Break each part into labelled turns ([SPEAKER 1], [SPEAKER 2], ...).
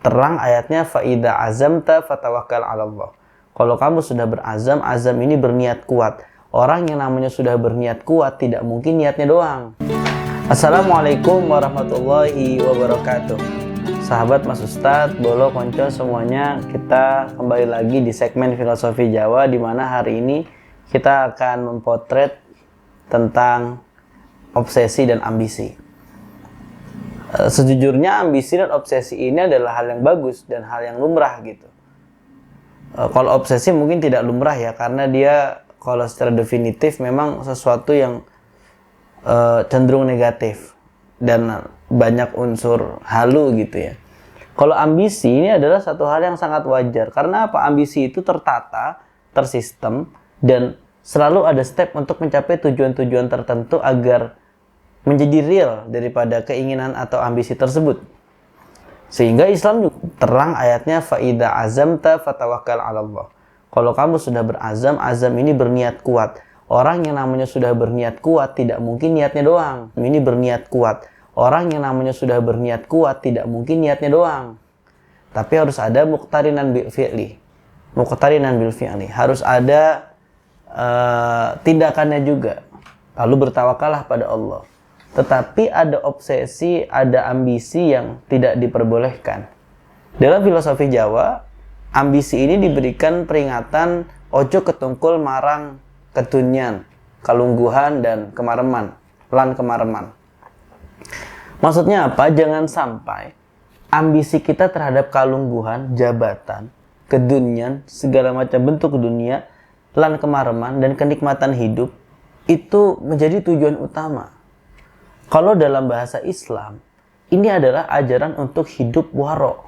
[SPEAKER 1] terang ayatnya faida azamta fatawakkal 'ala Allah. Kalau kamu sudah berazam, azam ini berniat kuat. Orang yang namanya sudah berniat kuat tidak mungkin niatnya doang. Assalamualaikum warahmatullahi wabarakatuh. Sahabat Mas Ustadz, Bolo, Konco semuanya, kita kembali lagi di segmen Filosofi Jawa, di mana hari ini kita akan mempotret tentang obsesi dan ambisi. Sejujurnya ambisi dan obsesi ini adalah hal yang bagus dan hal yang lumrah gitu. Kalau obsesi mungkin tidak lumrah ya, karena dia kalau secara definitif memang sesuatu yang cenderung negatif dan banyak unsur halu gitu ya. Kalau ambisi ini adalah satu hal yang sangat wajar. Karena apa? Ambisi itu tertata, tersistem, dan selalu ada step untuk mencapai tujuan-tujuan tertentu agar menjadi real daripada keinginan atau ambisi tersebut. Sehingga Islam juga terang ayatnya faida azamta fatawakkal 'ala Allah. Kalau kamu sudah berazam, azam ini berniat kuat. Orang yang namanya sudah berniat kuat tidak mungkin niatnya doang. Ini berniat kuat. Orang yang namanya sudah berniat kuat tidak mungkin niatnya doang. Tapi harus ada muqtarinan bil fi'li. Muqtarinan bil fi'li. Harus ada tindakannya juga. Lalu bertawakallah pada Allah. Tetapi ada obsesi, ada ambisi yang tidak diperbolehkan. Dalam filosofi Jawa, ambisi ini diberikan peringatan ojo ketungkul marang ketunyan, kalungguhan, dan kemareman, lan kemareman. Maksudnya apa? Jangan sampai ambisi kita terhadap kalungguhan, jabatan, kedunian, segala macam bentuk dunia, lan kemareman, dan kenikmatan hidup itu menjadi tujuan utama. Kalau dalam bahasa Islam, ini adalah ajaran untuk hidup waro.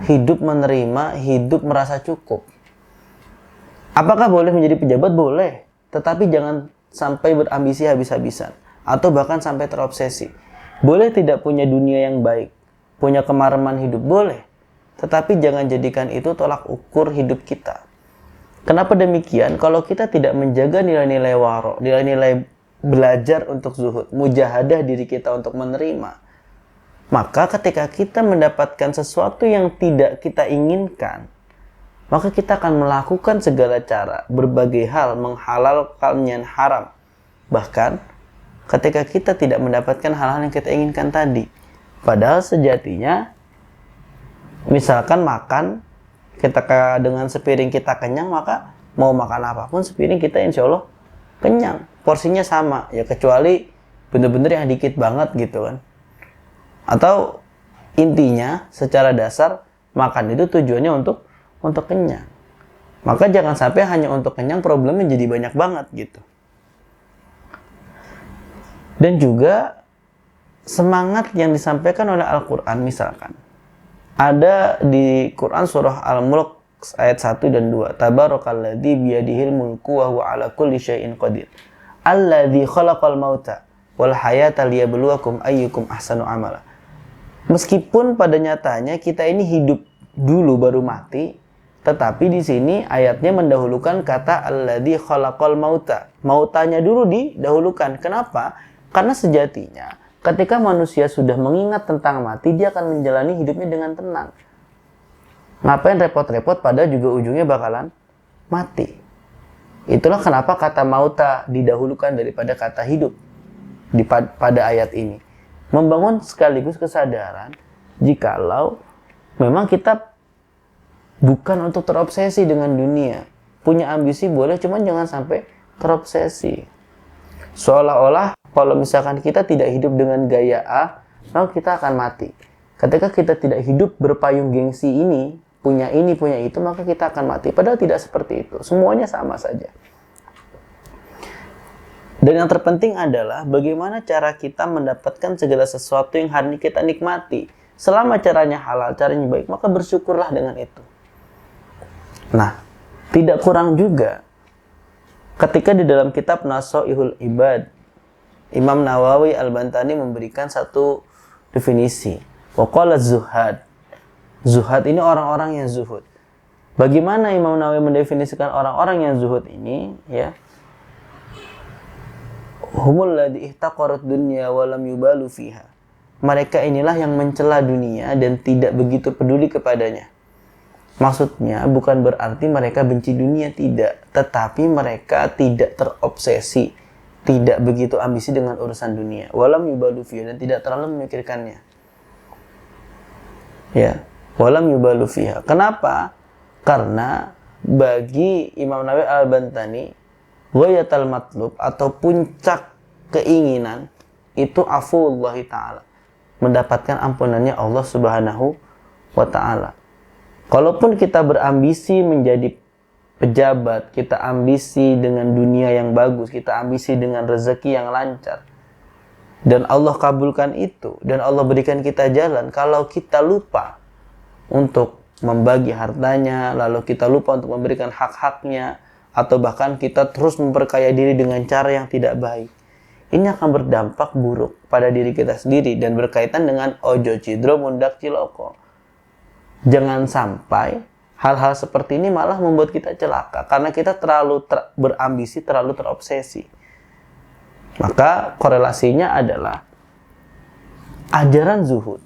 [SPEAKER 1] Hidup menerima, hidup merasa cukup. Apakah boleh menjadi pejabat? Boleh. Tetapi jangan sampai berambisi habis-habisan. Atau bahkan sampai terobsesi. Boleh tidak punya dunia yang baik. Punya kemareman hidup? Boleh. Tetapi jangan jadikan itu tolak ukur hidup kita. Kenapa demikian? Kalau kita tidak menjaga nilai-nilai waro, nilai-nilai belajar untuk zuhud, mujahadah diri kita untuk menerima, maka ketika kita mendapatkan sesuatu yang tidak kita inginkan, maka kita akan melakukan segala cara, berbagai hal, menghalalkan yang haram. Bahkan ketika kita tidak mendapatkan hal-hal yang kita inginkan tadi, padahal sejatinya misalkan makan, kita dengan sepiring kita kenyang, maka mau makan apapun sepiring kita insya Allah kenyang, porsinya sama ya, kecuali bener-bener yang dikit banget gitu kan. Atau intinya secara dasar makan itu tujuannya untuk kenyang. Maka jangan sampai hanya untuk kenyang problemnya jadi banyak banget gitu. Dan juga semangat yang disampaikan oleh Al-Quran, misalkan ada di Quran surah Al-Mulk ayat 1 dan 2. Tabarakalladzi biyadihil mulku wa huwa ala kulli syai'in qadir. Alladzi khalaqal mauta wal hayata liyabluwakum ayyukum ahsanu amala. Meskipun pada nyatanya kita ini hidup dulu baru mati, tetapi di sini ayatnya mendahulukan kata alladzi khalaqal mauta. Mautanya dulu didahulukan. Kenapa? Karena sejatinya ketika manusia sudah mengingat tentang mati, dia akan menjalani hidupnya dengan tenang. Ngapain repot-repot pada juga ujungnya bakalan mati. Itulah kenapa kata mauta didahulukan daripada kata hidup pada ayat ini. Membangun sekaligus kesadaran jikalau memang kita bukan untuk terobsesi dengan dunia. Punya ambisi boleh, cuman jangan sampai terobsesi. Seolah-olah kalau misalkan kita tidak hidup dengan gaya A, maka kita akan mati. Ketika kita tidak hidup berpayung gengsi ini, punya itu, maka kita akan mati. Padahal tidak seperti itu. Semuanya sama saja. Dan yang terpenting adalah bagaimana cara kita mendapatkan segala sesuatu yang hari ini kita nikmati. Selama caranya halal, caranya baik, maka bersyukurlah dengan itu. Nah, tidak kurang juga ketika di dalam kitab Nasoihul Ibad, Imam Nawawi Al-Bantani memberikan satu definisi. Waqala zuhad. Zuhad ini orang-orang yang zuhud. Bagaimana Imam Nawawi mendefinisikan orang-orang yang zuhud ini? Ya, humul ladzi ihtaqarat dunya wa lam yubalu fiha. mereka inilah yang mencela dunia dan tidak begitu peduli kepadanya. Maksudnya bukan berarti mereka benci dunia, tidak. Tetapi mereka tidak terobsesi, tidak begitu ambisi dengan urusan dunia. Walam yubalu fiha, dan tidak terlalu memikirkannya. Ya, walam yubalu fiha. Kenapa? Karena bagi Imam Nawawi Al-Bantani, ghayatul matlub atau puncak keinginan itu afuwullahi ta'ala, mendapatkan ampunannya Allah Subhanahu wa ta'ala. Kalaupun kita berambisi menjadi pejabat, kita ambisi dengan dunia yang bagus, kita ambisi dengan rezeki yang lancar, dan Allah kabulkan itu, dan Allah berikan kita jalan, kalau kita lupa untuk membagi hartanya, lalu kita lupa untuk memberikan hak-haknya, atau bahkan kita terus memperkaya diri dengan cara yang tidak baik, ini akan berdampak buruk pada diri kita sendiri dan berkaitan dengan ojo cidro mundak ciloko. Jangan sampai hal-hal seperti ini malah membuat kita celaka karena kita terlalu berambisi, terlalu terobsesi. Maka korelasinya adalah ajaran zuhud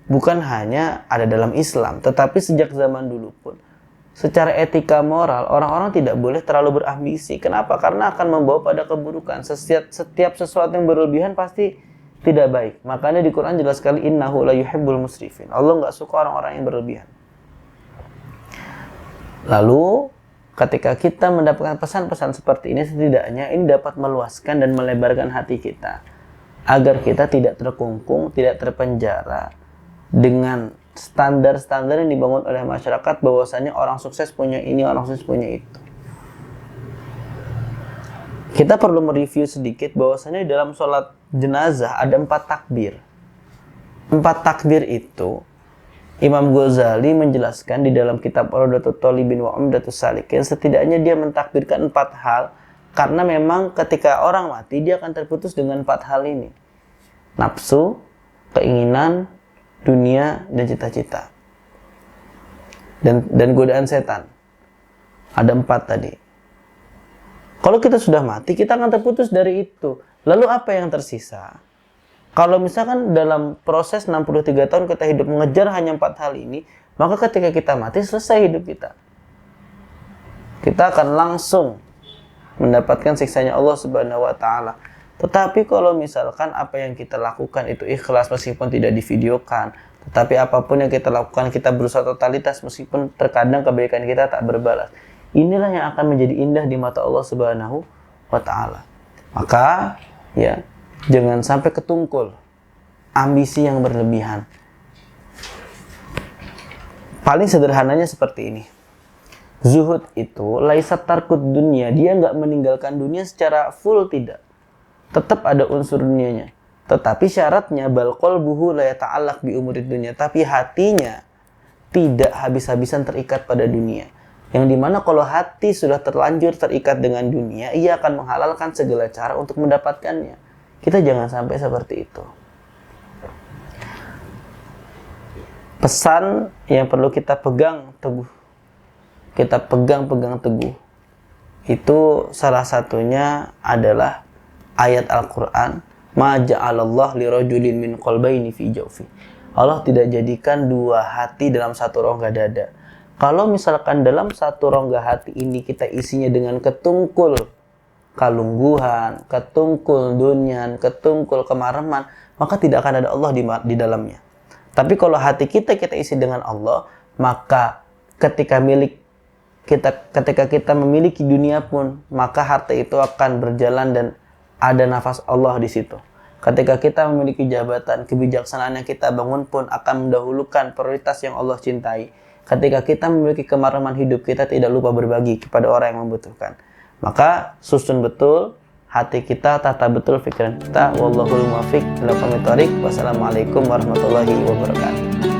[SPEAKER 1] bukan hanya ada dalam Islam, tetapi sejak zaman dulu pun secara etika moral orang-orang tidak boleh terlalu berambisi. Kenapa? Karena akan membawa pada keburukan. Setiap sesuatu yang berlebihan pasti tidak baik. Makanya di Quran jelas sekali, innahu la yuhibbul musrifin. Allah nggak suka orang-orang yang berlebihan. Lalu ketika kita mendapatkan pesan-pesan seperti ini, setidaknya ini dapat meluaskan dan melebarkan hati kita agar kita tidak terkungkung, tidak terpenjara dengan standar-standar yang dibangun oleh masyarakat bahwasanya orang sukses punya ini, orang sukses punya itu. Kita perlu mereview sedikit bahwasanya dalam sholat jenazah ada 4 takbir. 4 takbir itu Imam Ghazali menjelaskan di dalam kitab Rawdatut Thalibin wa Umdatus Salikin, setidaknya dia mentakbirkan 4 hal karena memang ketika orang mati dia akan terputus dengan 4 hal ini. Nafsu, keinginan, dunia, dan cita-cita. Dan godaan setan. Ada 4 tadi. Kalau kita sudah mati, kita akan terputus dari itu. Lalu apa yang tersisa? Kalau misalkan dalam proses 63 tahun kita hidup mengejar hanya 4 hal ini, maka ketika kita mati, selesai hidup kita. Kita akan langsung mendapatkan siksanya Allah Subhanahu wa ta'ala. Tetapi kalau misalkan apa yang kita lakukan itu ikhlas meskipun tidak divideokan, tetapi apapun yang kita lakukan kita berusaha totalitas meskipun terkadang kebaikan kita tak berbalas, inilah yang akan menjadi indah di mata Allah Subhanahu wa ta'ala. Maka ya, jangan sampai ketungkul ambisi yang berlebihan. Paling sederhananya seperti ini. Zuhud itu laisat tarkud dunia, dia nggak meninggalkan dunia secara full, tidak. Tetap ada unsur dunianya. Tetapi syaratnya bal qalbuhu la yata'allaq bi umurid dunia, tapi hatinya tidak habis-habisan terikat pada dunia. Yang dimana kalau hati sudah terlanjur terikat dengan dunia, ia akan menghalalkan segala cara untuk mendapatkannya. Kita jangan sampai seperti itu. Pesan yang perlu kita pegang teguh, kita pegang teguh, itu salah satunya adalah ayat Al-Quran, ma ja'alallah lirajulin min qalbayni fi jawfi. Allah tidak jadikan 2 hati dalam satu rongga dada. Kalau misalkan dalam satu rongga hati ini kita isinya dengan ketungkul kalungguhan, ketungkul dunyan, ketungkul kemareman, maka tidak akan ada Allah di dalamnya. Tapi kalau hati kita isi dengan Allah, maka ketika kita memiliki dunia pun, maka harta itu akan berjalan dan ada nafas Allah di situ. Ketika kita memiliki jabatan, kebijaksanaan yang kita bangun pun akan mendahulukan prioritas yang Allah cintai. Ketika kita memiliki kemareman hidup, kita tidak lupa berbagi kepada orang yang membutuhkan. Maka susun betul hati kita, tata betul pikiran kita. Wallahul muwaffiq ila aqwamit thoriq. Wassalamualaikum warahmatullahi wabarakatuh.